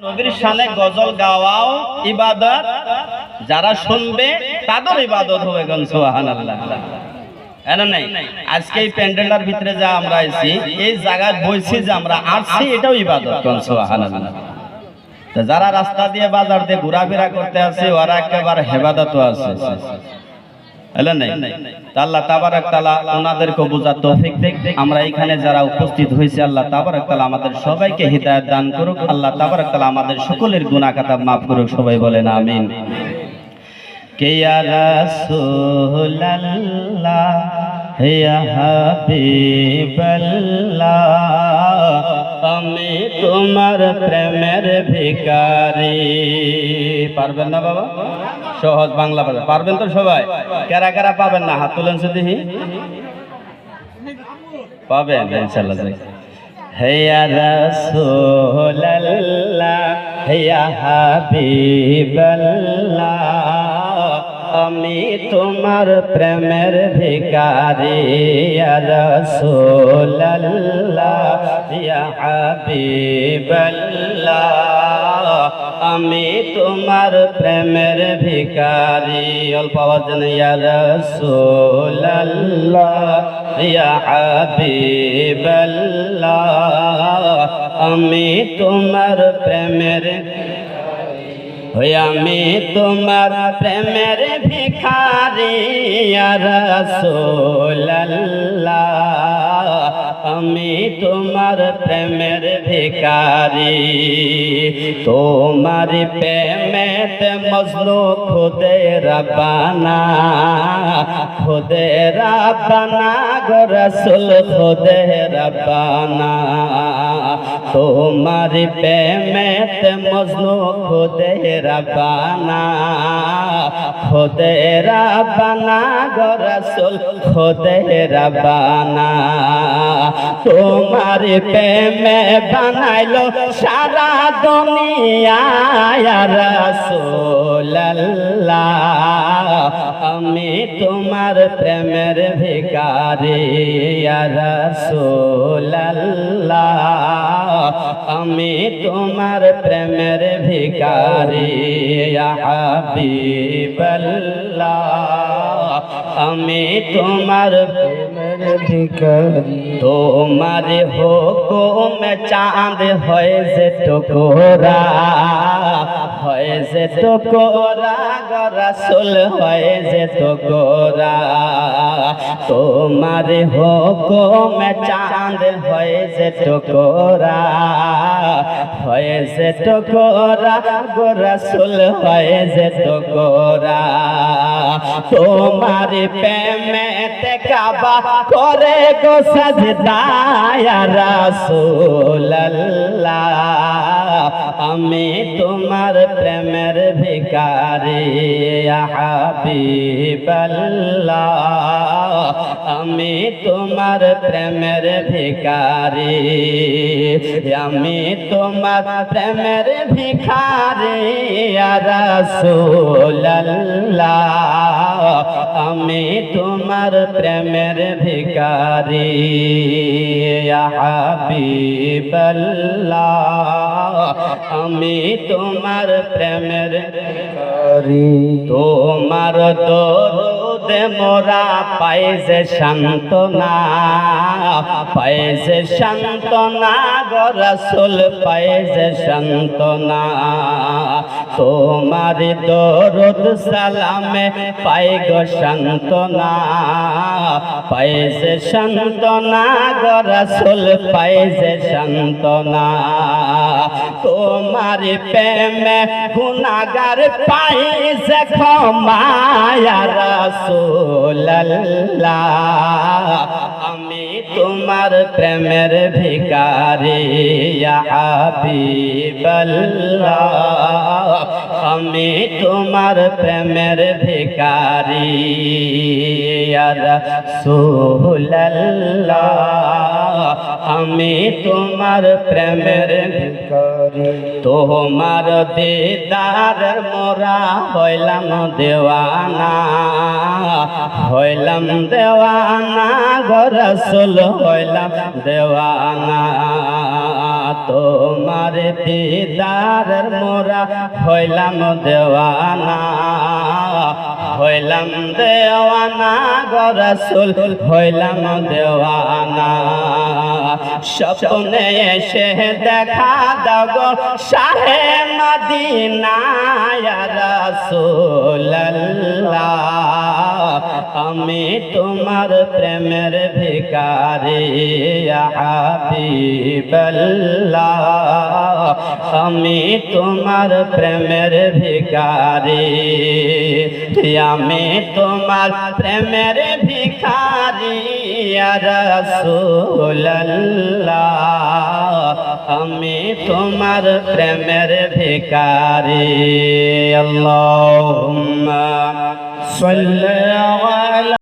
নবীর শানে গজল গাওয়াও ইবাদত, যারা শুনবে তাদের ইবাদত হবে। গান সুবহানাল্লাহ। আজকে এই প্যান্ডেলটার ভিতরে যা আমরা আইছি, এই জায়গায় বইছি যে আমরা আসছি, এটাও ইবাদত। গান সুবহানাল্লাহ। যারা রাস্তা দিয়ে বাজার দিয়ে ঘোরাফেরা করতে আছে, ওরা একেবারে হেবাদতও আছে। আল্লাহ তাবারক তাআলা ওনাদেরকে বোঝার তৌফিক দেখ। আমরা এখানে যারা উপস্থিত হয়েছে, আল্লাহ তাবারক তাআলা আমাদের সবাইকে হিদায়াত দান করুক। আল্লাহ তাবারক তাআলা আমাদের সকলের গুনাহ খাতা মাফ করুক। সবাই বলেন আমিন। কে ইয়া রাসূলুল্লাহ ইয়া হাবিবাল্লাহ, আমি তোমার প্রেমের ভিখারি। পারবেন না বাবা? সহজ বাংলা পারবেন তো সবাই? কারা কারা পাবেন না হাত তুলেন সে দেখি। পাবেন ইনশাআল্লাহ। হে ইয়া রাসূলুল্লাহ ইয়া হাবিবাল্লাহ, আমি তোমার প্রেমের ভিখারি। ইয়া রাসূলুল্লাহ ইয়া হাবিবাল্লাহ, আমি তোমার প্রেমের ভিখারি। অল্প আওয়াজ নেই। ইয়া রাসূলুল্লাহ ইয়া হাবিবাল্লাহ, আমি তোমার প্রেমের, আমি তোমার প্রেমের ভিখারি। ইয়া রাসূলুল্লাহ, আমি তোমার প্রেমের ভিখারি। তোমার প্রেমেতে মজনু খুদে রাব্বানা, খুদে রাব্বানা গো রাসূল খুদে রাব্বানা। তোমার প্রেমেতে মজনু খুদে রাব্বানা, খুদে রাব্বানা গো রাসূল খুদে রাব্বানা। তোমার প্রেমে বানাইলো সারা দুনিয়া। ইয়া রাসূলুল্লাহ, আমি তোমার প্রেমের ভিখারি। ইয়া রাসূলুল্লাহ, আমি তোমার প্রেমের ভিখারি। ইয়া হাবিবাল্লাহ, আমি তোমার প্রেমের ভিখারি। তোমার হুকুমে চাঁদ হয়েছে টুকরা, হয়েছে টুকরা গো রাসূল হয়েছে টুকরা। তোমার হুকুমে চাঁদ হয়েছে টুকরা, হয়েছে টুকরা গো রাসূল হয়েছে টুকরা। তোমার প্রেমেতে কাবা করে গো সাজদা। ইয়া রাসূলুল্লাহ, আমি তোমার প্রেমের ভিখারি। ইয়া হাবিবাল্লাহ, আমি তোমার প্রেমের ভিখারি। আমি তোমার প্রেমের ভিখারি। ইয়া রাসূলুল্লাহ, আমি তোমার প্রেমের ভিখারি। ইয়া হাবিবাল্লাহ, আমি তোমার প্রেমের ভিখারি। তোমার দরুদে মোরা পাইছে সান্তনা, পাইছে সান্তনা গো রাসূল পাইছে সান্তনা। তোমার দরুদ সালামে পাই গো সান্তনা, পাইছে সান্তনা গো রাসূল পাইছে সান্তনা। তোমার প্রেমে গুনাহগার পাইছে ক্ষমা। ইয়া রাসূলুল্লাহ, আমি তোমার প্রেমের ভিখারি। ইয়া হাবিবাল্লাহ, আমি তোমার প্রেমের ভিখারি। ইয়া রাসূলুল্লাহ, আমি তোমার প্রেমের ভিখারি। তোমার দিদার মোরা হইলাম দেওয়ানা, হইলাম দেওয়ানা গো রাসূল হইলাম দেওয়ানা। তোমার দিদারের মোরা হইলাম দেওয়ানা, হইলাম দেওয়ানা গো রাসূল হইলাম দেওয়ানা। স্বপ্নে এসে দেখা দাও গো শাহে মদিনা ইয়া রাসূলুল্লাহ, আমি তোমার প্রেমের ভিখারি ইয়া হাবিবাল্লাহ, আমি তোমার প্রেমের ভিখারি, আমি তোমার প্রেমের ভিখারি ইয়া রাসূলুল্লাহ, আমি তোমার প্রেমের ভিখারি। আল্লাহুম্মা সাল্লি আলা